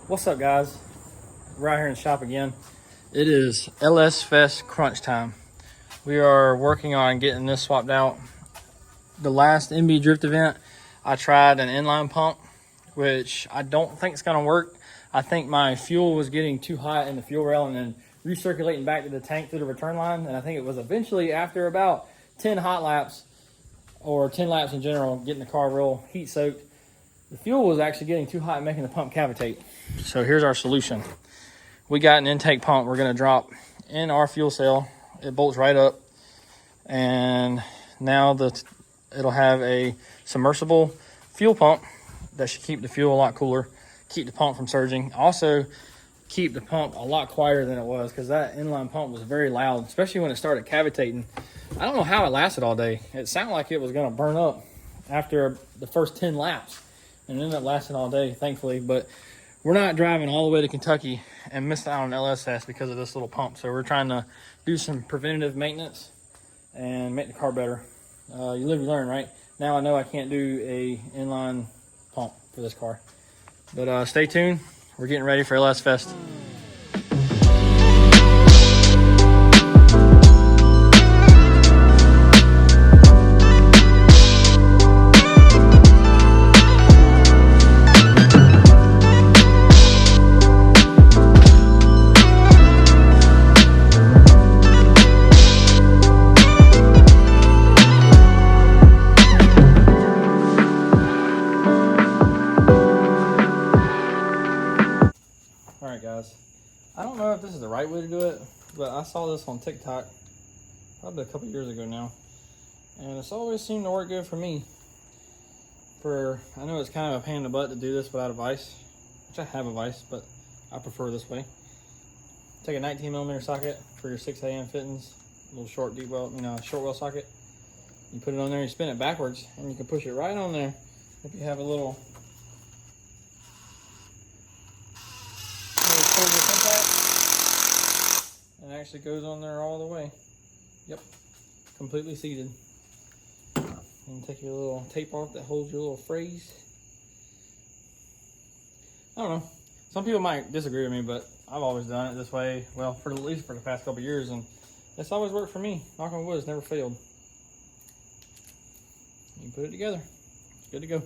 What's up, guys? We're out here in the shop again. It is LS Fest crunch time. We are working on getting this swapped out. The last MB Drift event, I tried an inline pump, which I don't think is going to work. I think my fuel was getting too hot in the fuel rail and then recirculating back to the tank through the return line. And I think it was eventually after about 10 hot laps, or 10 laps in general, getting the car real heat soaked, the fuel was actually getting too hot and making the pump cavitate. So here's our solution. We got an intake pump we're going to drop in our fuel cell. It bolts right up, and now it'll have a submersible fuel pump that should keep the fuel a lot cooler, keep the pump from surging, also keep the pump a lot quieter than it was, because that inline pump was very loud, especially when it started cavitating. I don't know how it lasted all day. It sounded like it was going to burn up after the first 10 laps, and it ended up lasting all day, thankfully. But we're not driving all the way to Kentucky and missing out on LS Fest because of this little pump. So we're trying to do some preventative maintenance and make the car better. You live, you learn, right? Now I know I can't do a inline pump for this car. But stay tuned. We're getting ready for LS Fest. Alright guys, I don't know if this is the right way to do it, but I saw this on TikTok probably a couple years ago now, and it's always seemed to work good for me. I know it's kind of a pain in the butt to do this without a vise, which I have a vise, but I prefer this way. Take a 19mm socket for your 6AM fittings, a little short deep well, short well socket. You put it on there, you spin it backwards, and you can push it right on there if you have a little and it actually goes on there all the way. Yep, completely seated. And take your little tape off that holds your little phrase. I don't know. Some people might disagree with me, but I've always done it this way. Well, at least for the past couple years, and it's always worked for me. Knock on wood, it's never failed. You put it together. It's good to go.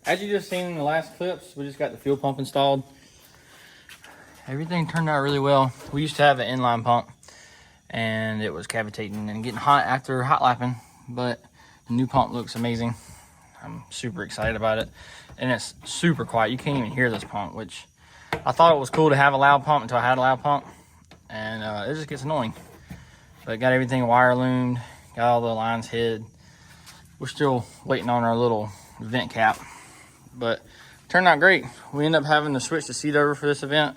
As you just seen in the last clips, we just got the fuel pump installed. Everything turned out really well. We used to have an inline pump, and it was cavitating and getting hot after hot lapping, but the new pump looks amazing. I'm super excited about it, and it's super quiet. You can't even hear this pump, which I thought it was cool to have a loud pump until I had a loud pump, and it just gets annoying. But got everything wire loomed, got all the lines hid. We're still waiting on our little vent cap, but turned out great. We ended up having to switch the seat over for this event.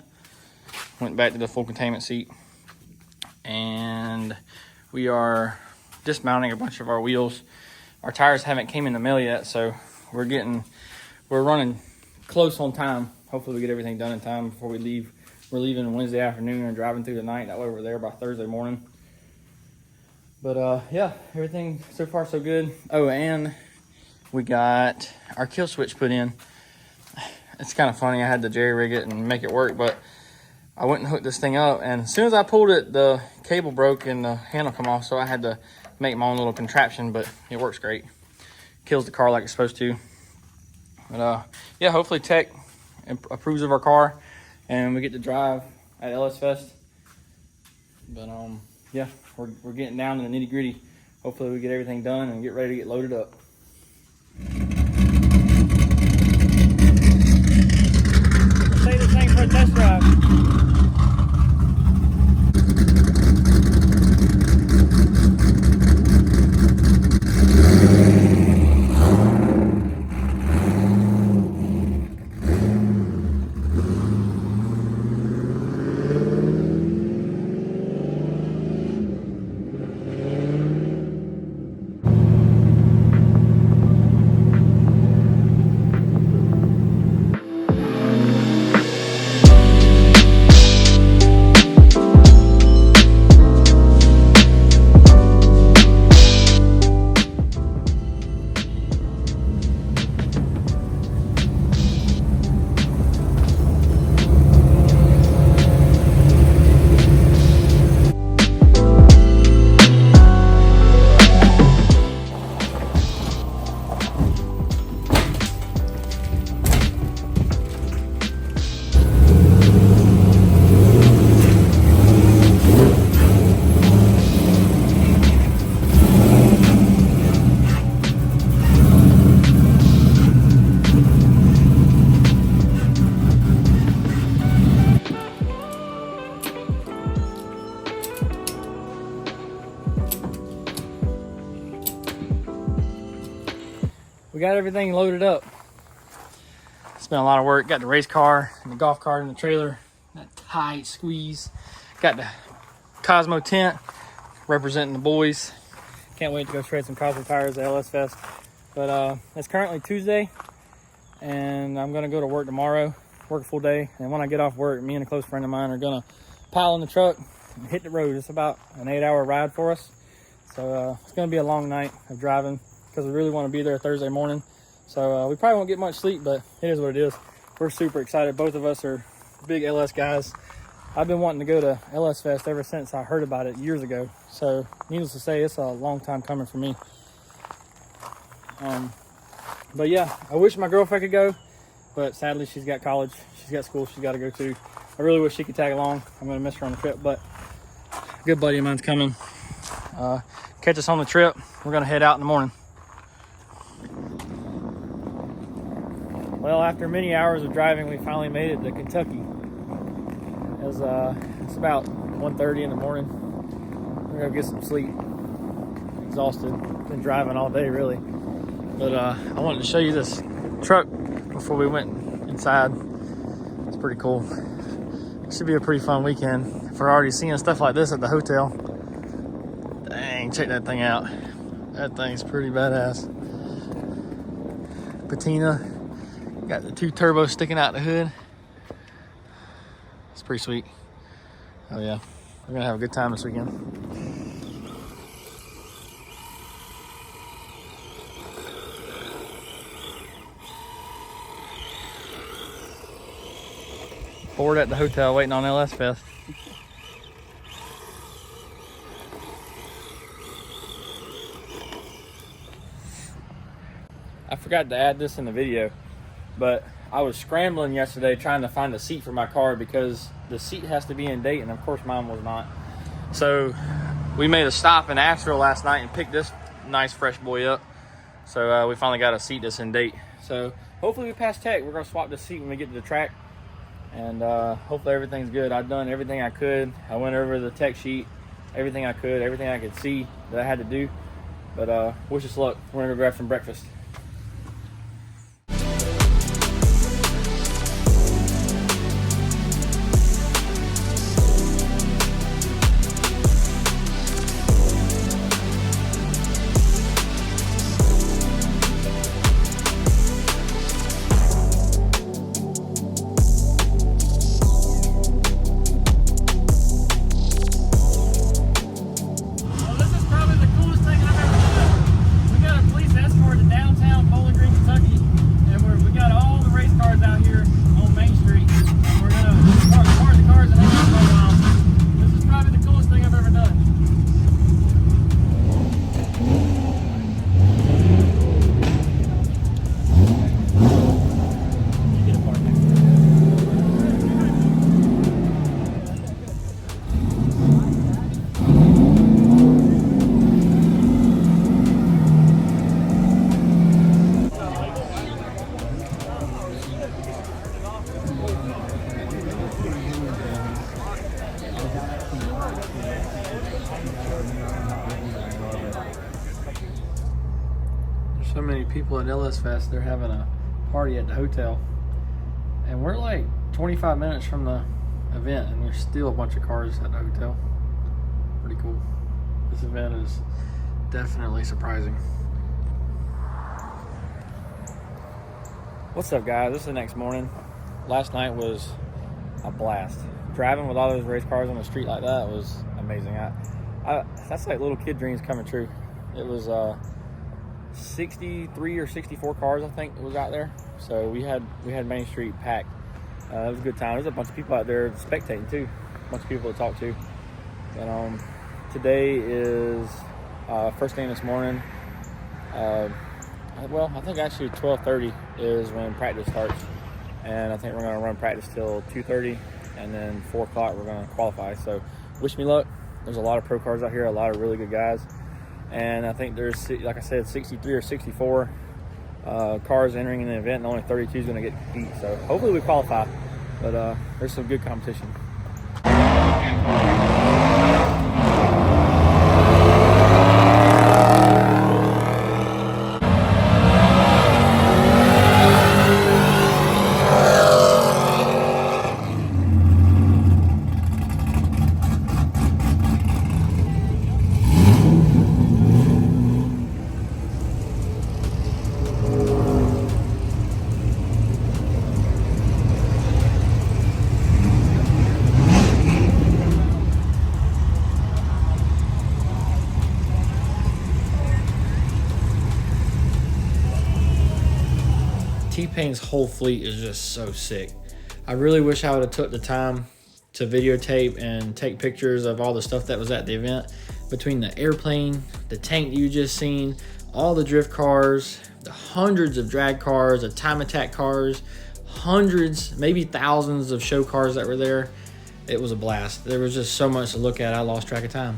Went back to the full containment seat, and we are dismounting a bunch of our wheels. Our tires haven't came in the mail yet, so we're running close on time. Hopefully we get everything done in time before we leave. We're leaving Wednesday afternoon and driving through the night. That way we're there by Thursday morning. But yeah, everything so far so good. Oh, and we got our kill switch put in. It's kind of funny. I had to jerry rig it and make it work, but I went and hooked this thing up, and as soon as I pulled it, the cable broke and the handle come off, so I had to make my own little contraption, but it works great. Kills the car like it's supposed to. But yeah, hopefully Tech approves of our car and we get to drive at LS Fest. But yeah, we're getting down to the nitty gritty. Hopefully we get everything done and get ready to get loaded up. got everything loaded up. It's been a lot of work. Got the race car and the golf cart in the trailer. That tight squeeze. Got the Cosmo tent representing the boys. Can't wait to go shred some Cosmo tires at LS Fest. But it's currently Tuesday, and I'm gonna go to work tomorrow, work a full day. And when I get off work, me and a close friend of mine are gonna pile in the truck and hit the road. It's about an 8-hour ride for us. So it's gonna be a long night of driving because we really want to be there Thursday morning. So we probably won't get much sleep, but it is what it is. We're super excited. Both of us are big LS guys. I've been wanting to go to LS Fest ever since I heard about it years ago. So needless to say, it's a long time coming for me. But yeah, I wish my girlfriend could go, but sadly she's got college, she's got school she's got to go to. I really wish she could tag along. I'm gonna miss her on the trip, but a good buddy of mine's coming. Catch us on the trip. We're gonna head out in the morning. Well, after many hours of driving, we finally made it to Kentucky. It's about 1:30 in the morning. We're gonna get some sleep. Exhausted. Been driving all day, really. But I wanted to show you this truck before we went inside. It's pretty cool. It should be a pretty fun weekend. If we're already seeing stuff like this at the hotel. Dang, check that thing out. That thing's pretty badass. Patina. Got the 2 turbos sticking out the hood. It's pretty sweet. Oh yeah, we're gonna have a good time this weekend. Bored at the hotel waiting on LS Fest. I forgot to add this in the video, but I was scrambling yesterday trying to find a seat for my car because the seat has to be in date, and of course mine was not. So we made a stop in Asheville last night and picked this nice fresh boy up. So we finally got a seat that's in date. So hopefully we pass tech. We're gonna swap the seat when we get to the track, and hopefully everything's good. I've done everything I could. I went over the tech sheet, everything I could, everything I could see that I had to do. But wish us luck. We're gonna go grab some breakfast. So many people at LS Fest, they're having a party at the hotel, and we're like 25 minutes from the event, and there's still a bunch of cars at the hotel. Pretty cool. This event is definitely surprising. What's up, guys? This is the next morning. Last night was a blast. Driving with all those race cars on the street like that was amazing. That's like little kid dreams coming true. It was 63 or 64 cars, I think, was out there. So we had Main Street packed. It was a good time. There's a bunch of people out there spectating too. A bunch of people to talk to. And today is first thing this morning. Well, I think actually 12:30 is when practice starts, and I think we're going to run practice till 2:30, and then 4 o'clock we're going to qualify. So wish me luck. There's a lot of pro cars out here, a lot of really good guys, and I think there's, like I said, 63 or 64 cars entering in the event, and only 32 is going to get beat. So hopefully we qualify, but there's some good competition. T-Pain's whole fleet is just so sick. I really wish I would have took the time to videotape and take pictures of all the stuff that was at the event. Between the airplane, the tank that you just seen, all the drift cars, the hundreds of drag cars, the time attack cars, hundreds, maybe thousands of show cars that were there. It was a blast. There was just so much to look at, I lost track of time.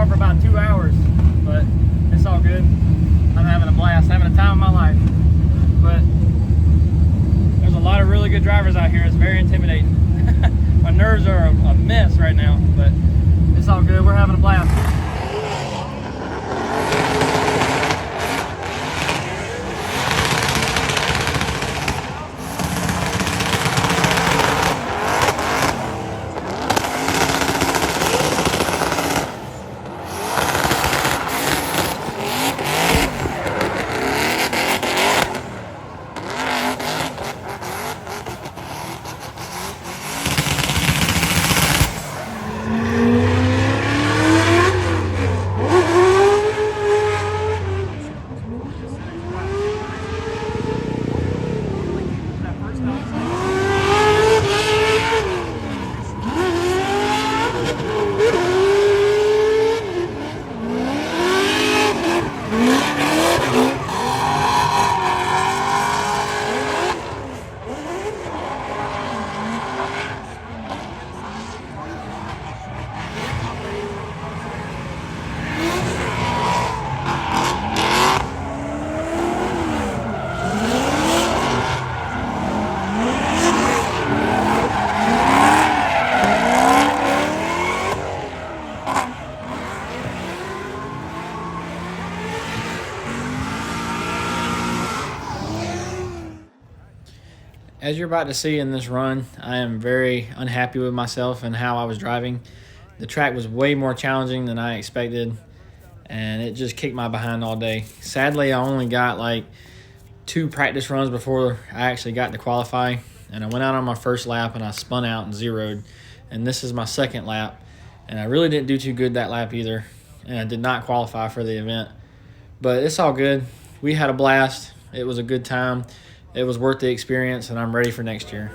For about 2 hours, but it's all good. I'm having a blast, having a time of my life. But there's a lot of really good drivers out here. It's very intimidating. My nerves are a mess right now, but it's all good. We're having a blast. As you're about to see in this run, I am very unhappy with myself and how I was driving. The track was way more challenging than I expected, and it just kicked my behind all day. Sadly, I only got like 2 practice runs before I actually got to qualify, and I went out on my first lap and I spun out and zeroed, and this is my second lap, and I really didn't do too good that lap either, and I did not qualify for the event. But it's all good. We had a blast. It was a good time. It was worth the experience, and I'm ready for next year.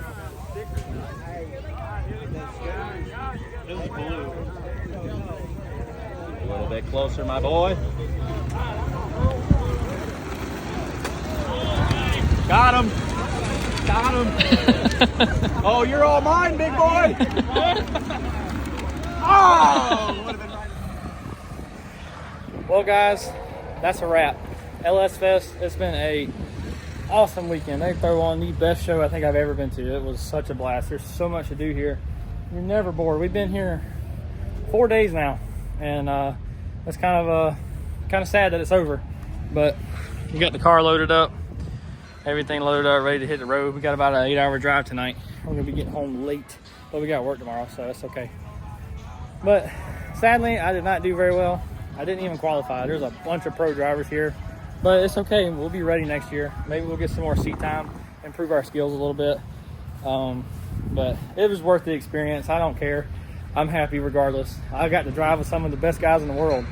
A little bit closer, my boy. Got him. Got him. Oh, you're all mine, big boy. Oh! Well, guys, that's a wrap. LS Fest, it's been a awesome weekend. They throw on the best show I think I've ever been to. It was such a blast. There's so much to do here. You're never bored. We've been here 4 days now, and it's kind of sad that it's over. But we got the car loaded up, everything loaded up, ready to hit the road. We got about an 8-hour drive tonight. We're gonna be getting home late, but we got work tomorrow, so that's okay. But sadly, I did not do very well. I didn't even qualify. There's a bunch of pro drivers here. But it's okay. We'll be ready next year. Maybe we'll get some more seat time, improve our skills a little bit. But it was worth the experience. I don't care. I'm happy regardless. I got to drive with some of the best guys in the world.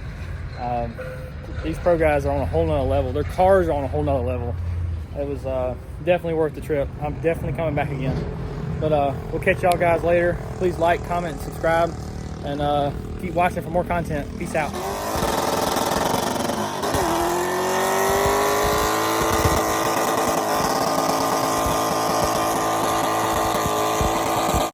These pro guys are on a whole nother level. Their cars are on a whole nother level. It was definitely worth the trip. I'm definitely coming back again. But we'll catch y'all guys later. Please like, comment, and subscribe. And keep watching for more content. Peace out.